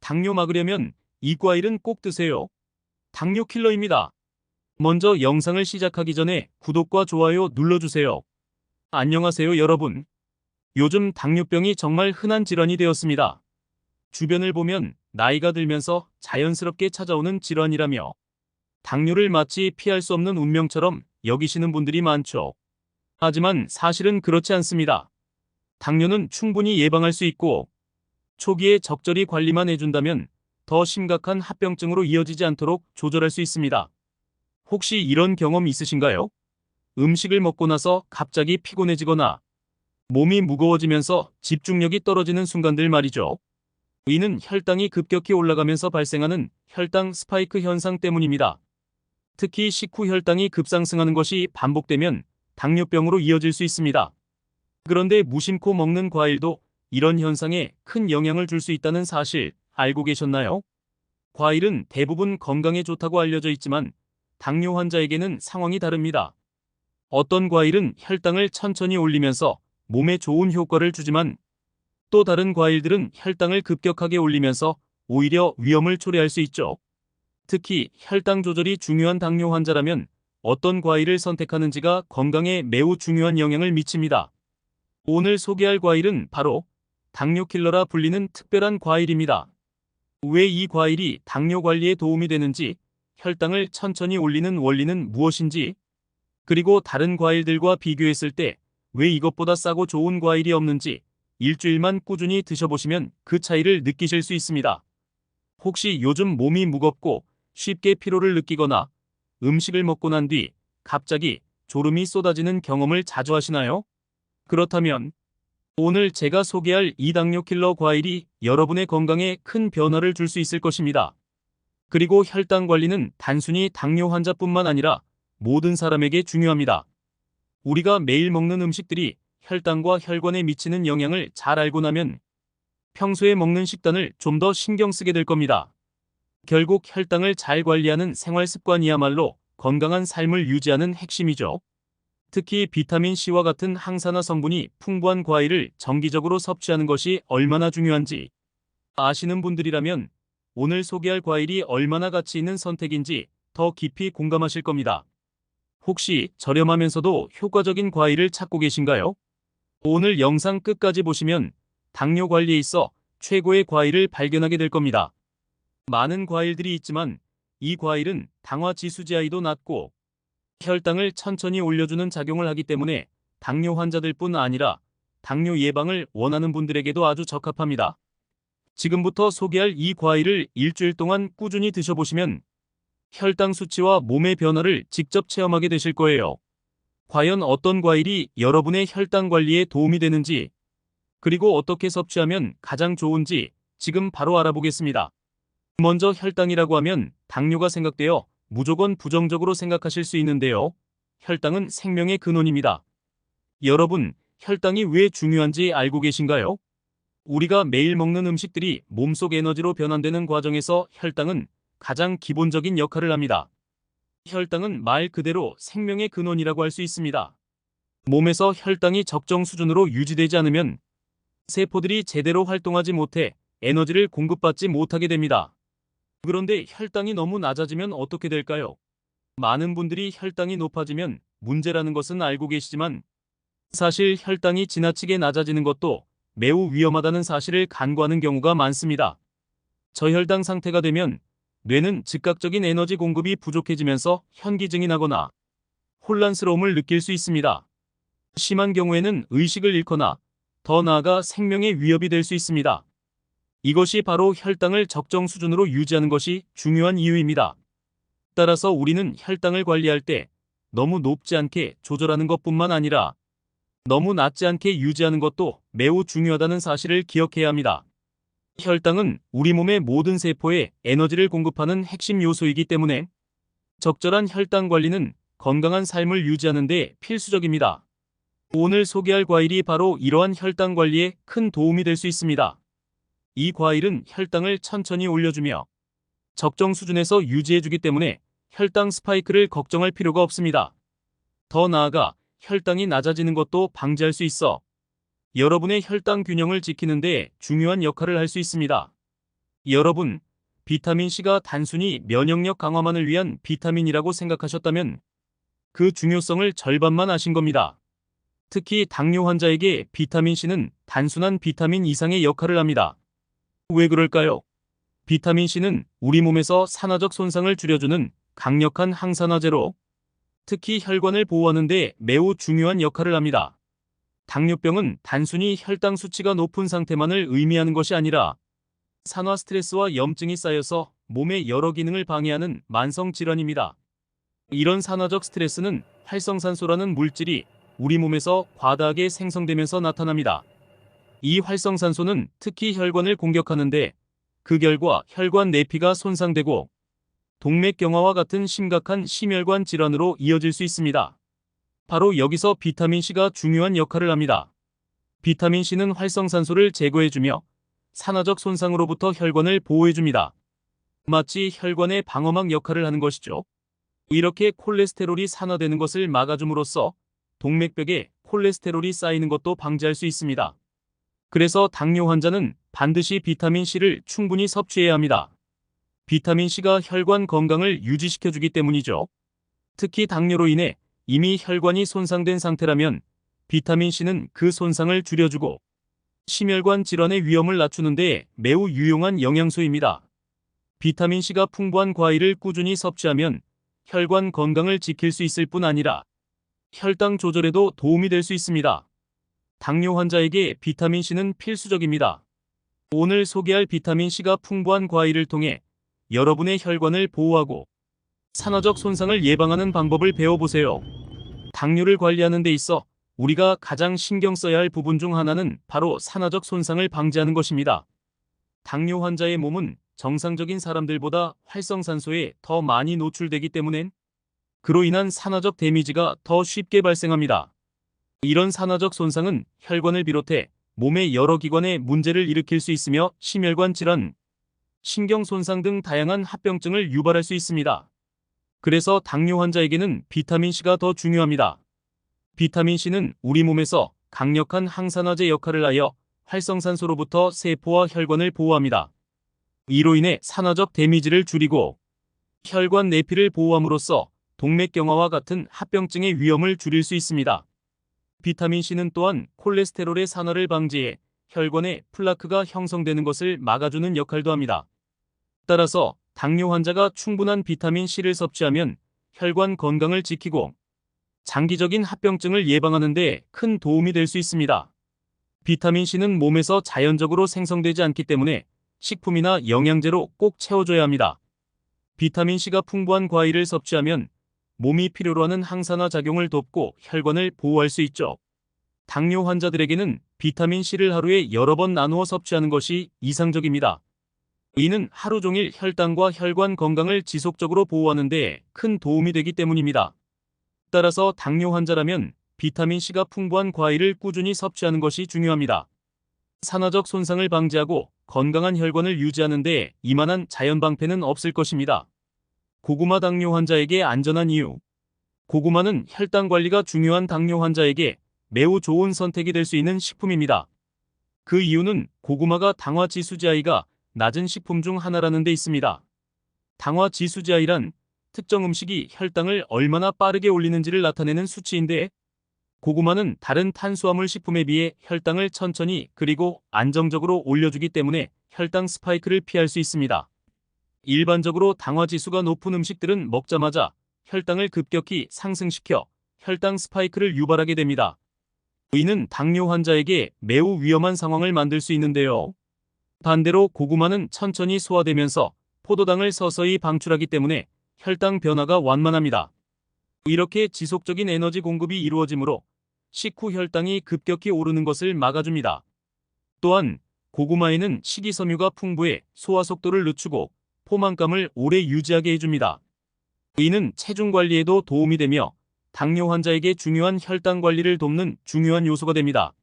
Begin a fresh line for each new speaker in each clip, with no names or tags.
당뇨 막으려면 이 과일은 꼭 드세요. 당뇨 킬러입니다. 먼저 영상을 시작하기 전에 구독과 좋아요 눌러주세요. 안녕하세요 여러분. 요즘 당뇨병이 정말 흔한 질환이 되었습니다. 주변을 보면 나이가 들면서 자연스럽게 찾아오는 질환이라며 당뇨를 마치 피할 수 없는 운명처럼 여기시는 분들이 많죠. 하지만 사실은 그렇지 않습니다. 당뇨는 충분히 예방할 수 있고 초기에 적절히 관리만 해준다면 더 심각한 합병증으로 이어지지 않도록 조절할 수 있습니다. 혹시 이런 경험 있으신가요? 음식을 먹고 나서 갑자기 피곤해지거나 몸이 무거워지면서 집중력이 떨어지는 순간들 말이죠. 이는 혈당이 급격히 올라가면서 발생하는 혈당 스파이크 현상 때문입니다. 특히 식후 혈당이 급상승하는 것이 반복되면 당뇨병으로 이어질 수 있습니다. 그런데 무심코 먹는 과일도 이런 현상에 큰 영향을 줄 수 있다는 사실 알고 계셨나요? 과일은 대부분 건강에 좋다고 알려져 있지만 당뇨 환자에게는 상황이 다릅니다. 어떤 과일은 혈당을 천천히 올리면서 몸에 좋은 효과를 주지만 또 다른 과일들은 혈당을 급격하게 올리면서 오히려 위험을 초래할 수 있죠. 특히 혈당 조절이 중요한 당뇨 환자라면 어떤 과일을 선택하는지가 건강에 매우 중요한 영향을 미칩니다. 오늘 소개할 과일은 바로 당뇨 킬러라 불리는 특별한 과일입니다. 왜 이 과일이 당뇨 관리에 도움이 되는지, 혈당을 천천히 올리는 원리는 무엇인지, 그리고 다른 과일들과 비교했을 때 왜 이것보다 싸고 좋은 과일이 없는지 일주일만 꾸준히 드셔보시면 그 차이를 느끼실 수 있습니다. 혹시 요즘 몸이 무겁고 쉽게 피로를 느끼거나 음식을 먹고 난 뒤 갑자기 졸음이 쏟아지는 경험을 자주 하시나요? 그렇다면 오늘 제가 소개할 이 당뇨 킬러 과일이 여러분의 건강에 큰 변화를 줄 수 있을 것입니다. 그리고 혈당 관리는 단순히 당뇨 환자뿐만 아니라 모든 사람에게 중요합니다. 우리가 매일 먹는 음식들이 혈당과 혈관에 미치는 영향을 잘 알고 나면 평소에 먹는 식단을 좀 더 신경 쓰게 될 겁니다. 결국 혈당을 잘 관리하는 생활 습관이야말로 건강한 삶을 유지하는 핵심이죠. 특히 비타민C와 같은 항산화 성분이 풍부한 과일을 정기적으로 섭취하는 것이 얼마나 중요한지 아시는 분들이라면 오늘 소개할 과일이 얼마나 가치 있는 선택인지 더 깊이 공감하실 겁니다. 혹시 저렴하면서도 효과적인 과일을 찾고 계신가요? 오늘 영상 끝까지 보시면 당뇨 관리에 있어 최고의 과일을 발견하게 될 겁니다. 많은 과일들이 있지만 이 과일은 당화 지수지아이도 낮고 혈당을 천천히 올려주는 작용을 하기 때문에 당뇨 환자들뿐 아니라 당뇨 예방을 원하는 분들에게도 아주 적합합니다. 지금부터 소개할 이 과일을 일주일 동안 꾸준히 드셔보시면 혈당 수치와 몸의 변화를 직접 체험하게 되실 거예요. 과연 어떤 과일이 여러분의 혈당 관리에 도움이 되는지, 그리고 어떻게 섭취하면 가장 좋은지 지금 바로 알아보겠습니다. 먼저 혈당이라고 하면 당뇨가 생각되어 무조건 부정적으로 생각하실 수 있는데요. 혈당은 생명의 근원입니다. 여러분, 혈당이 왜 중요한지 알고 계신가요? 우리가 매일 먹는 음식들이 몸속 에너지로 변환되는 과정에서 혈당은 가장 기본적인 역할을 합니다. 혈당은 말 그대로 생명의 근원이라고 할 수 있습니다. 몸에서 혈당이 적정 수준으로 유지되지 않으면 세포들이 제대로 활동하지 못해 에너지를 공급받지 못하게 됩니다. 그런데 혈당이 너무 낮아지면 어떻게 될까요? 많은 분들이 혈당이 높아지면 문제라는 것은 알고 계시지만 사실 혈당이 지나치게 낮아지는 것도 매우 위험하다는 사실을 간과하는 경우가 많습니다. 저혈당 상태가 되면 뇌는 즉각적인 에너지 공급이 부족해지면서 현기증이 나거나 혼란스러움을 느낄 수 있습니다. 심한 경우에는 의식을 잃거나 더 나아가 생명의 위협이 될 수 있습니다. 이것이 바로 혈당을 적정 수준으로 유지하는 것이 중요한 이유입니다. 따라서 우리는 혈당을 관리할 때 너무 높지 않게 조절하는 것뿐만 아니라 너무 낮지 않게 유지하는 것도 매우 중요하다는 사실을 기억해야 합니다. 혈당은 우리 몸의 모든 세포에 에너지를 공급하는 핵심 요소이기 때문에 적절한 혈당 관리는 건강한 삶을 유지하는 데 필수적입니다. 오늘 소개할 과일이 바로 이러한 혈당 관리에 큰 도움이 될 수 있습니다. 이 과일은 혈당을 천천히 올려주며 적정 수준에서 유지해주기 때문에 혈당 스파이크를 걱정할 필요가 없습니다. 더 나아가 혈당이 낮아지는 것도 방지할 수 있어 여러분의 혈당 균형을 지키는 데 중요한 역할을 할 수 있습니다. 여러분, 비타민C가 단순히 면역력 강화만을 위한 비타민이라고 생각하셨다면 그 중요성을 절반만 아신 겁니다. 특히 당뇨 환자에게 비타민C는 단순한 비타민 이상의 역할을 합니다. 왜 그럴까요? 비타민C는 우리 몸에서 산화적 손상을 줄여주는 강력한 항산화제로 특히 혈관을 보호하는 데 매우 중요한 역할을 합니다. 당뇨병은 단순히 혈당 수치가 높은 상태만을 의미하는 것이 아니라 산화 스트레스와 염증이 쌓여서 몸의 여러 기능을 방해하는 만성 질환입니다. 이런 산화적 스트레스는 활성산소라는 물질이 우리 몸에서 과다하게 생성되면서 나타납니다. 이 활성산소는 특히 혈관을 공격하는데 그 결과 혈관 내피가 손상되고 동맥경화와 같은 심각한 심혈관 질환으로 이어질 수 있습니다. 바로 여기서 비타민C가 중요한 역할을 합니다. 비타민C는 활성산소를 제거해주며 산화적 손상으로부터 혈관을 보호해줍니다. 마치 혈관의 방어막 역할을 하는 것이죠. 이렇게 콜레스테롤이 산화되는 것을 막아줌으로써 동맥벽에 콜레스테롤이 쌓이는 것도 방지할 수 있습니다. 그래서 당뇨 환자는 반드시 비타민C를 충분히 섭취해야 합니다. 비타민C가 혈관 건강을 유지시켜주기 때문이죠. 특히 당뇨로 인해 이미 혈관이 손상된 상태라면 비타민C는 그 손상을 줄여주고 심혈관 질환의 위험을 낮추는 데 매우 유용한 영양소입니다. 비타민C가 풍부한 과일을 꾸준히 섭취하면 혈관 건강을 지킬 수 있을 뿐 아니라 혈당 조절에도 도움이 될 수 있습니다. 당뇨 환자에게 비타민C는 필수적입니다. 오늘 소개할 비타민C가 풍부한 과일을 통해 여러분의 혈관을 보호하고 산화적 손상을 예방하는 방법을 배워보세요. 당뇨를 관리하는 데 있어 우리가 가장 신경 써야 할 부분 중 하나는 바로 산화적 손상을 방지하는 것입니다. 당뇨 환자의 몸은 정상적인 사람들보다 활성산소에 더 많이 노출되기 때문에 그로 인한 산화적 데미지가 더 쉽게 발생합니다. 이런 산화적 손상은 혈관을 비롯해 몸의 여러 기관에 문제를 일으킬 수 있으며 심혈관 질환, 신경 손상 등 다양한 합병증을 유발할 수 있습니다. 그래서 당뇨 환자에게는 비타민C가 더 중요합니다. 비타민C는 우리 몸에서 강력한 항산화제 역할을 하여 활성산소로부터 세포와 혈관을 보호합니다. 이로 인해 산화적 데미지를 줄이고 혈관 내피를 보호함으로써 동맥경화와 같은 합병증의 위험을 줄일 수 있습니다. 비타민C는 또한 콜레스테롤의 산화를 방지해 혈관에 플라크가 형성되는 것을 막아주는 역할도 합니다. 따라서 당뇨 환자가 충분한 비타민C를 섭취하면 혈관 건강을 지키고 장기적인 합병증을 예방하는 데 큰 도움이 될 수 있습니다. 비타민C는 몸에서 자연적으로 생성되지 않기 때문에 식품이나 영양제로 꼭 채워줘야 합니다. 비타민C가 풍부한 과일을 섭취하면 몸이 필요로 하는 항산화 작용을 돕고 혈관을 보호할 수 있죠. 당뇨 환자들에게는 비타민C를 하루에 여러 번 나누어 섭취하는 것이 이상적입니다. 이는 하루 종일 혈당과 혈관 건강을 지속적으로 보호하는 데 큰 도움이 되기 때문입니다. 따라서 당뇨 환자라면 비타민C가 풍부한 과일을 꾸준히 섭취하는 것이 중요합니다. 산화적 손상을 방지하고 건강한 혈관을 유지하는 데 이만한 자연 방패는 없을 것입니다. 고구마 당뇨 환자에게 안전한 이유. 고구마는 혈당 관리가 중요한 당뇨 환자에게 매우 좋은 선택이 될 수 있는 식품입니다. 그 이유는 고구마가 당화 지수지I가 낮은 식품 중 하나라는 데 있습니다. 당화 지수지I란 특정 음식이 혈당을 얼마나 빠르게 올리는지를 나타내는 수치인데 고구마는 다른 탄수화물 식품에 비해 혈당을 천천히 그리고 안정적으로 올려주기 때문에 혈당 스파이크를 피할 수 있습니다. 일반적으로 당화 지수가 높은 음식들은 먹자마자 혈당을 급격히 상승시켜 혈당 스파이크를 유발하게 됩니다. 이는 당뇨 환자에게 매우 위험한 상황을 만들 수 있는데요. 반대로 고구마는 천천히 소화되면서 포도당을 서서히 방출하기 때문에 혈당 변화가 완만합니다. 이렇게 지속적인 에너지 공급이 이루어지므로 식후 혈당이 급격히 오르는 것을 막아줍니다. 또한 고구마에는 식이섬유가 풍부해 소화 속도를 늦추고 포만감을 오래 유지하게 해줍니다. 이는 체중 관리에도 도움이 되며 당뇨 환자에게 중요한 혈당 관리를 돕는 중요한 요소가 됩니다.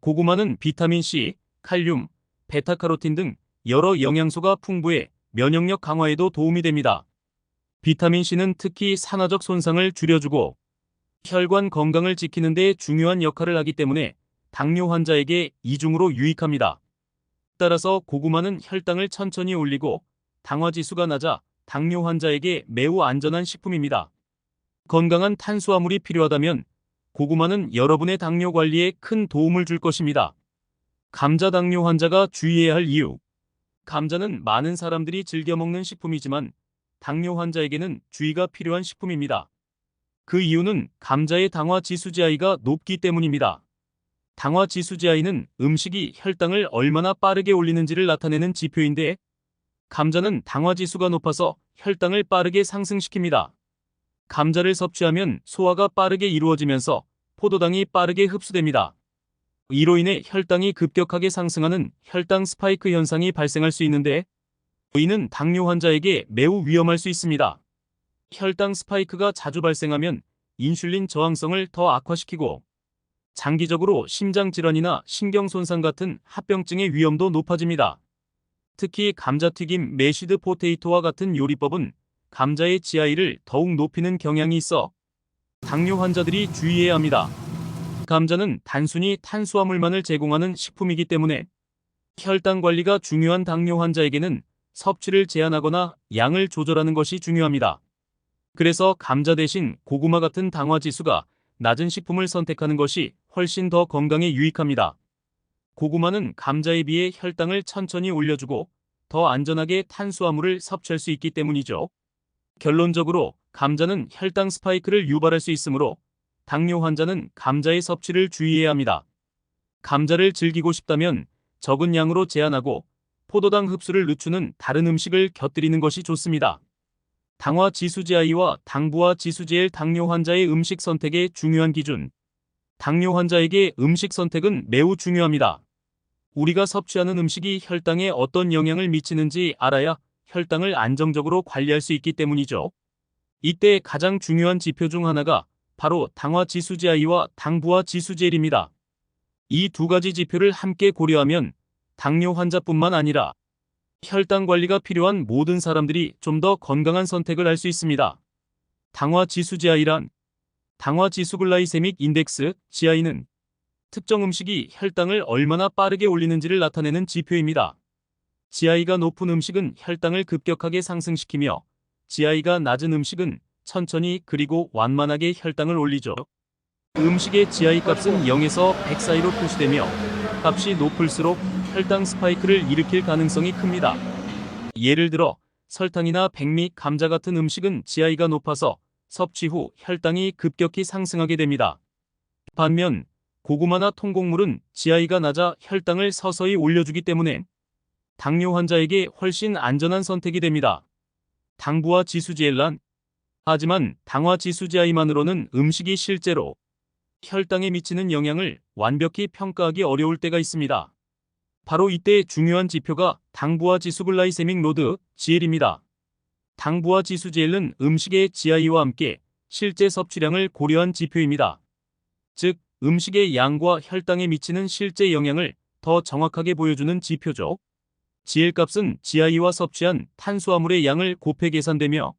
고구마는 비타민C, 칼륨, 베타카로틴 등 여러 영양소가 풍부해 면역력 강화에도 도움이 됩니다. 비타민C는 특히 산화적 손상을 줄여주고 혈관 건강을 지키는 데 중요한 역할을 하기 때문에 당뇨 환자에게 이중으로 유익합니다. 따라서 고구마는 혈당을 천천히 올리고 당화 지수가 낮아 당뇨 환자에게 매우 안전한 식품입니다. 건강한 탄수화물이 필요하다면 고구마는 여러분의 당뇨 관리에 큰 도움을 줄 것입니다. 감자 당뇨 환자가 주의해야 할 이유. 감자는 많은 사람들이 즐겨 먹는 식품이지만 당뇨 환자에게는 주의가 필요한 식품입니다. 그 이유는 감자의 당화 지수 GI가 높기 때문입니다. 당화 지수 GI는 음식이 혈당을 얼마나 빠르게 올리는지를 나타내는 지표인데, 감자는 당화 지수가 높아서 혈당을 빠르게 상승시킵니다. 감자를 섭취하면 소화가 빠르게 이루어지면서 포도당이 빠르게 흡수됩니다. 이로 인해 혈당이 급격하게 상승하는 혈당 스파이크 현상이 발생할 수 있는데, 이는 당뇨 환자에게 매우 위험할 수 있습니다. 혈당 스파이크가 자주 발생하면 인슐린 저항성을 더 악화시키고 장기적으로 심장 질환이나 신경 손상 같은 합병증의 위험도 높아집니다. 특히 감자튀김, 매시드 포테이토와 같은 요리법은 감자의 GI를 더욱 높이는 경향이 있어 당뇨 환자들이 주의해야 합니다. 감자는 단순히 탄수화물만을 제공하는 식품이기 때문에 혈당 관리가 중요한 당뇨 환자에게는 섭취를 제한하거나 양을 조절하는 것이 중요합니다. 그래서 감자 대신 고구마 같은 당화 지수가 낮은 식품을 선택하는 것이 훨씬 더 건강에 유익합니다. 고구마는 감자에 비해 혈당을 천천히 올려주고 더 안전하게 탄수화물을 섭취할 수 있기 때문이죠. 결론적으로 감자는 혈당 스파이크를 유발할 수 있으므로 당뇨 환자는 감자의 섭취를 주의해야 합니다. 감자를 즐기고 싶다면 적은 양으로 제한하고 포도당 흡수를 늦추는 다른 음식을 곁들이는 것이 좋습니다. 당화 지수 GI와 당부화 지수 GL 당뇨 환자의 음식 선택의 중요한 기준. 당뇨 환자에게 음식 선택은 매우 중요합니다. 우리가 섭취하는 음식이 혈당에 어떤 영향을 미치는지 알아야 혈당을 안정적으로 관리할 수 있기 때문이죠. 이때 가장 중요한 지표 중 하나가 바로 당화 지수 GI와 당부화 지수 GL입니다. 이 두 가지 지표를 함께 고려하면 당뇨 환자뿐만 아니라 혈당 관리가 필요한 모든 사람들이 좀 더 건강한 선택을 할 수 있습니다. 당화 지수 GI란 당화 지수 글라이세믹 인덱스 GI는 특정 음식이 혈당을 얼마나 빠르게 올리는지를 나타내는 지표입니다. GI가 높은 음식은 혈당을 급격하게 상승시키며 GI가 낮은 음식은 천천히 그리고 완만하게 혈당을 올리죠. 음식의 GI 값은 0에서 100 사이로 표시되며 값이 높을수록 혈당 스파이크를 일으킬 가능성이 큽니다. 예를 들어 설탕이나 백미, 감자 같은 음식은 GI가 높아서 섭취 후 혈당이 급격히 상승하게 됩니다. 반면 고구마나 통곡물은 GI가 낮아 혈당을 서서히 올려주기 때문에 당뇨 환자에게 훨씬 안전한 선택이 됩니다. 당부화 지수 GL란 하지만 당화 지수 GI만으로는 음식이 실제로 혈당에 미치는 영향을 완벽히 평가하기 어려울 때가 있습니다. 바로 이때 중요한 지표가 당부화 지수 글라이세믹 로드 GL입니다. 당부화 지수 GL은 음식의 GI와 함께 실제 섭취량을 고려한 지표입니다. 즉, 음식의 양과 혈당에 미치는 실제 영향을 더 정확하게 보여주는 지표죠. GL 값은 GI와 섭취한 탄수화물의 양을 곱해 계산되며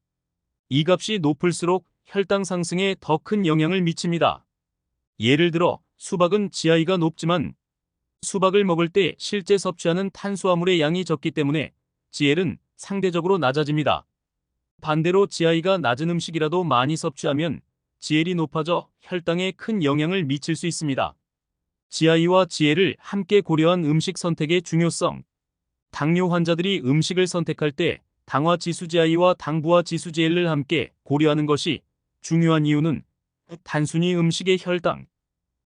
이 값이 높을수록 혈당 상승에 더 큰 영향을 미칩니다. 예를 들어 수박은 GI가 높지만 수박을 먹을 때 실제 섭취하는 탄수화물의 양이 적기 때문에 GL은 상대적으로 낮아집니다. 반대로 GI가 낮은 음식이라도 많이 섭취하면 GL이 높아져 혈당에 큰 영향을 미칠 수 있습니다. GI와 GL을 함께 고려한 음식 선택의 중요성. 당뇨 환자들이 음식을 선택할 때 당화 지수 GI와 당부화 지수 GL을 함께 고려하는 것이 중요한 이유는 단순히 음식의 혈당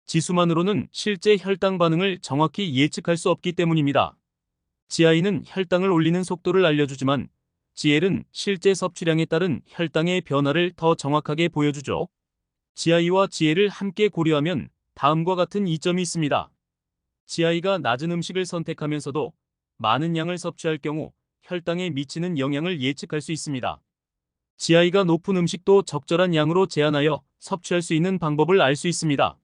지수만으로는 실제 혈당 반응을 정확히 예측할 수 없기 때문입니다. GI는 혈당을 올리는 속도를 알려주지만 GL은 실제 섭취량에 따른 혈당의 변화를 더 정확하게 보여주죠. GI와 GL을 함께 고려하면 다음과 같은 이점이 있습니다. GI가 낮은 음식을 선택하면서도 많은 양을 섭취할 경우 혈당에 미치는 영향을 예측할 수 있습니다. GI가 높은 음식도 적절한 양으로 제한하여 섭취할 수 있는 방법을 알 수 있습니다.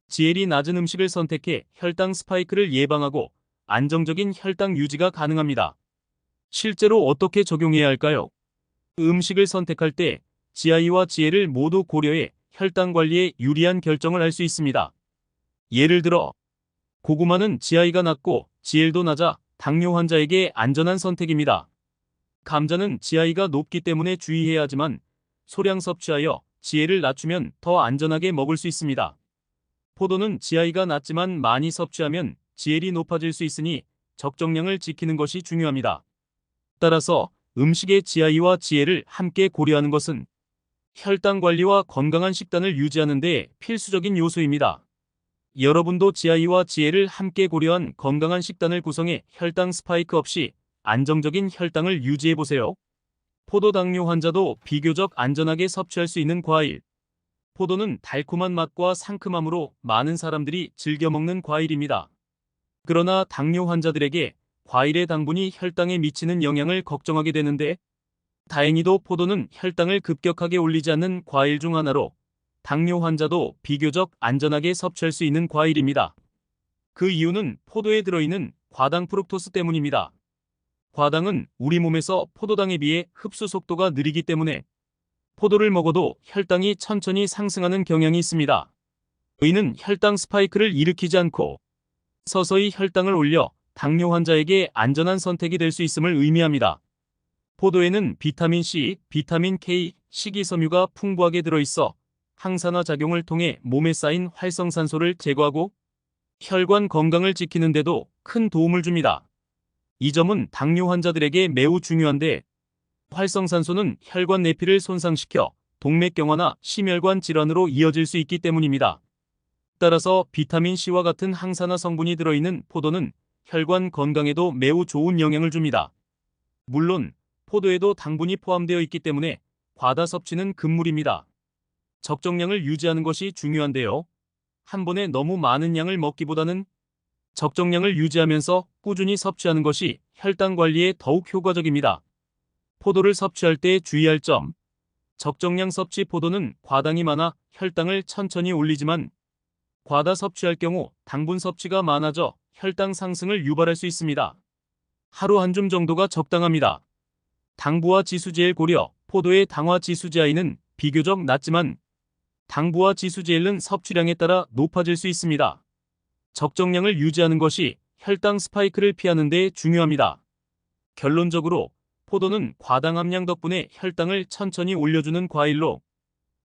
GL이 낮은 음식을 선택해 혈당 스파이크를 예방하고 안정적인 혈당 유지가 가능합니다. 실제로 어떻게 적용해야 할까요? 음식을 선택할 때 GI와 GL을 모두 고려해 혈당 관리에 유리한 결정을 할 수 있습니다. 예를 들어 고구마는 GI가 낮고 GL도 낮아 당뇨 환자에게 안전한 선택입니다. 감자는 GI가 높기 때문에 주의해야 하지만 소량 섭취하여 GI를 낮추면 더 안전하게 먹을 수 있습니다. 포도는 GI가 낮지만 많이 섭취하면 GL이 높아질 수 있으니 적정량을 지키는 것이 중요합니다. 따라서 음식의 GI와 GL을 함께 고려하는 것은 혈당 관리와 건강한 식단을 유지하는 데 필수적인 요소입니다. 여러분도 GI와 GL을 함께 고려한 건강한 식단을 구성해 혈당 스파이크 없이 안정적인 혈당을 유지해보세요. 포도 당뇨 환자도 비교적 안전하게 섭취할 수 있는 과일. 포도는 달콤한 맛과 상큼함으로 많은 사람들이 즐겨 먹는 과일입니다. 그러나 당뇨 환자들에게 과일의 당분이 혈당에 미치는 영향을 걱정하게 되는데, 다행히도 포도는 혈당을 급격하게 올리지 않는 과일 중 하나로 당뇨 환자도 비교적 안전하게 섭취할 수 있는 과일입니다. 그 이유는 포도에 들어있는 과당 프룩토스 때문입니다. 과당은 우리 몸에서 포도당에 비해 흡수 속도가 느리기 때문에 포도를 먹어도 혈당이 천천히 상승하는 경향이 있습니다. 이는 혈당 스파이크를 일으키지 않고 서서히 혈당을 올려 당뇨 환자에게 안전한 선택이 될 수 있음을 의미합니다. 포도에는 비타민 C, 비타민 K, 식이섬유가 풍부하게 들어있어 항산화 작용을 통해 몸에 쌓인 활성산소를 제거하고 혈관 건강을 지키는 데도 큰 도움을 줍니다. 이 점은 당뇨 환자들에게 매우 중요한데, 활성산소는 혈관 내피를 손상시켜 동맥경화나 심혈관 질환으로 이어질 수 있기 때문입니다. 따라서 비타민 C와 같은 항산화 성분이 들어있는 포도는 혈관 건강에도 매우 좋은 영향을 줍니다. 물론 포도에도 당분이 포함되어 있기 때문에 과다 섭취는 금물입니다. 적정량을 유지하는 것이 중요한데요. 한 번에 너무 많은 양을 먹기보다는 적정량을 유지하면서 꾸준히 섭취하는 것이 혈당 관리에 더욱 효과적입니다. 포도를 섭취할 때 주의할 점. 적정량 섭취. 포도는 과당이 많아 혈당을 천천히 올리지만 과다 섭취할 경우 당분 섭취가 많아져 혈당 상승을 유발할 수 있습니다. 하루 한 줌 정도가 적당합니다. 당부화 지수제일 고려. 포도의 당화 지수제I는 비교적 낮지만 당부화 지수제일은 섭취량에 따라 높아질 수 있습니다. 적정량을 유지하는 것이 혈당 스파이크를 피하는 데 중요합니다. 결론적으로 포도는 과당 함량 덕분에 혈당을 천천히 올려주는 과일로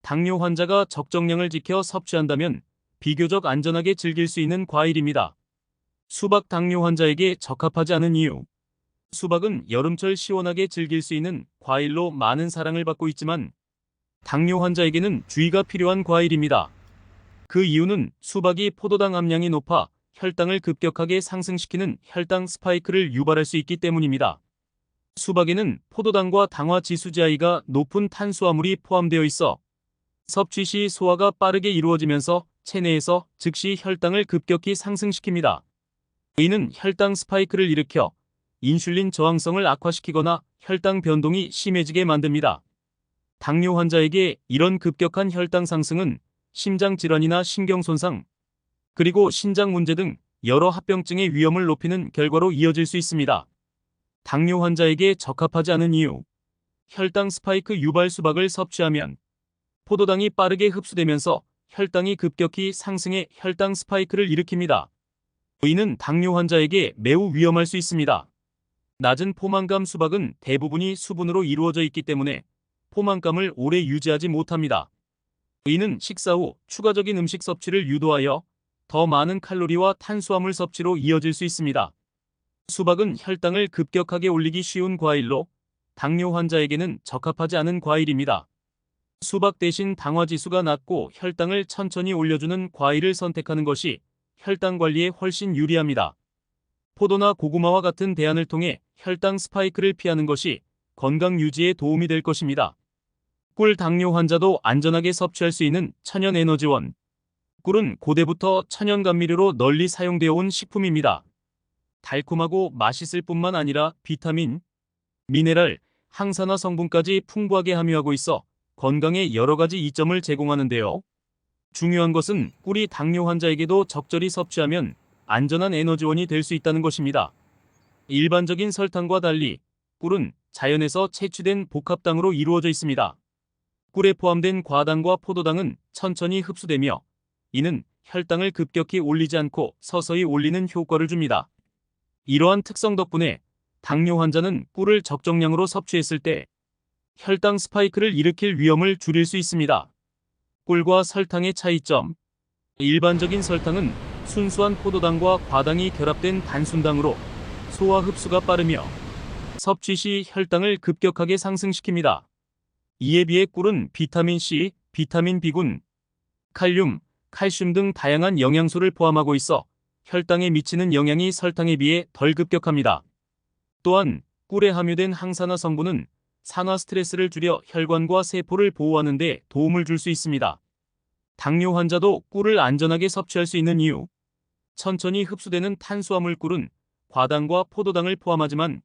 당뇨 환자가 적정량을 지켜 섭취한다면 비교적 안전하게 즐길 수 있는 과일입니다. 수박. 당뇨 환자에게 적합하지 않은 이유. 수박은 여름철 시원하게 즐길 수 있는 과일로 많은 사랑을 받고 있지만 당뇨 환자에게는 주의가 필요한 과일입니다. 그 이유는 수박이 포도당 함량이 높아 혈당을 급격하게 상승시키는 혈당 스파이크를 유발할 수 있기 때문입니다. 수박에는 포도당과 당화 지수제I가 높은 탄수화물이 포함되어 있어 섭취 시 소화가 빠르게 이루어지면서 체내에서 즉시 혈당을 급격히 상승시킵니다. 이는 혈당 스파이크를 일으켜 인슐린 저항성을 악화시키거나 혈당 변동이 심해지게 만듭니다. 당뇨 환자에게 이런 급격한 혈당 상승은 심장 질환이나 신경 손상, 그리고 신장 문제 등 여러 합병증의 위험을 높이는 결과로 이어질 수 있습니다. 당뇨 환자에게 적합하지 않은 이유. 혈당 스파이크 유발. 수박을 섭취하면 포도당이 빠르게 흡수되면서 혈당이 급격히 상승해 혈당 스파이크를 일으킵니다. 이는 당뇨 환자에게 매우 위험할 수 있습니다. 낮은 포만감. 수박은 대부분이 수분으로 이루어져 있기 때문에 포만감을 오래 유지하지 못합니다. 이는 식사 후 추가적인 음식 섭취를 유도하여 더 많은 칼로리와 탄수화물 섭취로 이어질 수 있습니다. 수박은 혈당을 급격하게 올리기 쉬운 과일로 당뇨 환자에게는 적합하지 않은 과일입니다. 수박 대신 당화 지수가 낮고 혈당을 천천히 올려주는 과일을 선택하는 것이 혈당 관리에 훨씬 유리합니다. 포도나 고구마와 같은 대안을 통해 혈당 스파이크를 피하는 것이 건강 유지에 도움이 될 것입니다. 꿀. 당뇨 환자도 안전하게 섭취할 수 있는 천연 에너지원. 꿀은 고대부터 천연 감미료로 널리 사용되어 온 식품입니다. 달콤하고 맛있을 뿐만 아니라 비타민, 미네랄, 항산화 성분까지 풍부하게 함유하고 있어 건강에 여러 가지 이점을 제공하는데요. 중요한 것은 꿀이 당뇨 환자에게도 적절히 섭취하면 안전한 에너지원이 될 수 있다는 것입니다. 일반적인 설탕과 달리 꿀은 자연에서 채취된 복합당으로 이루어져 있습니다. 꿀에 포함된 과당과 포도당은 천천히 흡수되며 이는 혈당을 급격히 올리지 않고 서서히 올리는 효과를 줍니다. 이러한 특성 덕분에 당뇨 환자는 꿀을 적정량으로 섭취했을 때 혈당 스파이크를 일으킬 위험을 줄일 수 있습니다. 꿀과 설탕의 차이점. 일반적인 설탕은 순수한 포도당과 과당이 결합된 단순당으로 소화 흡수가 빠르며 섭취 시 혈당을 급격하게 상승시킵니다. 이에 비해 꿀은 비타민 C, 비타민 B군, 칼륨, 칼슘 등 다양한 영양소를 포함하고 있어 혈당에 미치는 영향이 설탕에 비해 덜 급격합니다. 또한 꿀에 함유된 항산화 성분은 산화 스트레스를 줄여 혈관과 세포를 보호하는 데 도움을 줄 수 있습니다. 당뇨 환자도 꿀을 안전하게 섭취할 수 있는 이유. 천천히 흡수되는 탄수화물 꿀은 과당과 포도당을 포함하지만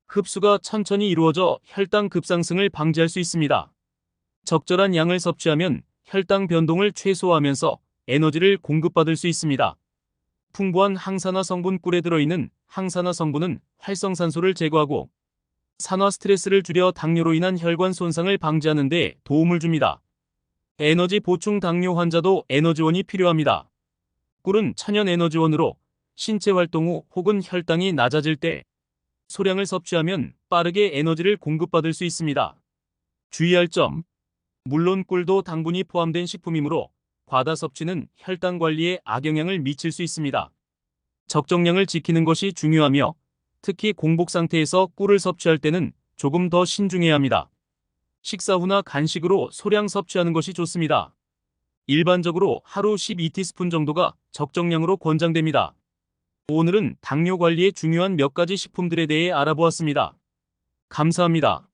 흡수가 천천히 이루어져 혈당 급상승을 방지할 수 있습니다. 적절한 양을 섭취하면 혈당 변동을 최소화하면서 에너지를 공급받을 수 있습니다. 풍부한 항산화 성분 꿀에 들어있는 항산화 성분은 활성산소를 제거하고 산화 스트레스를 줄여 당뇨로 인한 혈관 손상을 방지하는 데 도움을 줍니다. 에너지 보충. 당뇨 환자도 에너지원이 필요합니다. 꿀은 천연 에너지원으로 신체 활동 후 혹은 혈당이 낮아질 때 소량을 섭취하면 빠르게 에너지를 공급받을 수 있습니다. 주의할 점. 물론 꿀도 당분이 포함된 식품이므로 과다 섭취는 혈당 관리에 악영향을 미칠 수 있습니다. 적정량을 지키는 것이 중요하며 특히 공복 상태에서 꿀을 섭취할 때는 조금 더 신중해야 합니다. 식사 후나 간식으로 소량 섭취하는 것이 좋습니다. 일반적으로 하루 12티스푼 정도가 적정량으로 권장됩니다. 오늘은 당뇨 관리에 중요한 몇 가지 식품들에 대해 알아보았습니다. 감사합니다.